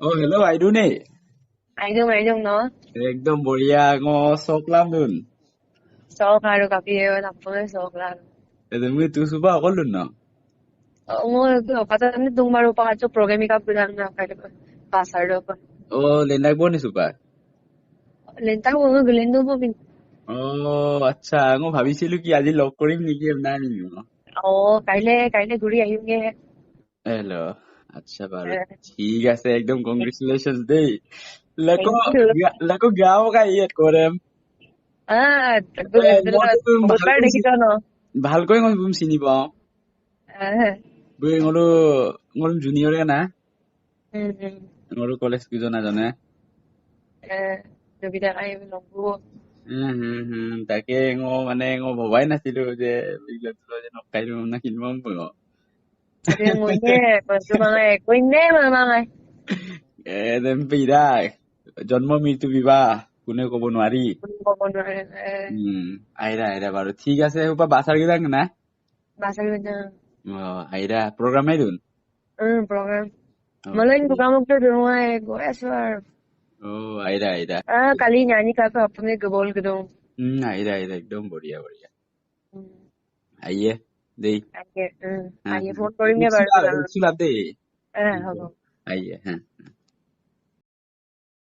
hello Aidune. Aidung no. Ekdom बढ़िया ngo soklam dun. Sok haru kapi napone sok lang. Edemi tu suba akolun no. Ngo kata ni tung baru pa program ka bilang na kaya pasar do pa. Lendak boni suba. Lenta ko gulendo mo bin. আচ্ছা মই ভাবিছিলো কি আজি লগ কৰিম নেকি নাই নিও কাইলে ঘূৰি আহিমগে। হেল্ল' আচ্ছা বাৰু ঠিক আছে একদম কংগ্ৰেচুলেশ্যন দেই লাকো Thank you. লাকো গাঁও কাইয়েত কৰিম মইতো তুমি বহুত বাৰ দেখিছ ন? ভালকৈ মই তুমি চিনি পাওঁ গৈ মোৰো জুনিয়ৰে না মোৰো কলেজ কিজন নাজানে তাকে মানে ভবাই নাছিলো যে নকাইলো না কিনবাম বিৰাট জন্ম মৃত্যু বিবাহ কোনে কব নোৱাৰি আহিৰা বাৰু ঠিক আছে বাছাৰ কেইটাক না আহিৰা প্ৰগ্ৰামে দিওঁ program. Malaking program goi aso ar. আহিৰা Kali nyanyi ka apne gobol gdo. আহিৰা একদম বঢ়িয়া বঢ়িয়া আহিয়ে দেই Aye phone korim ge bar. দেই Hobo. আহিয়ে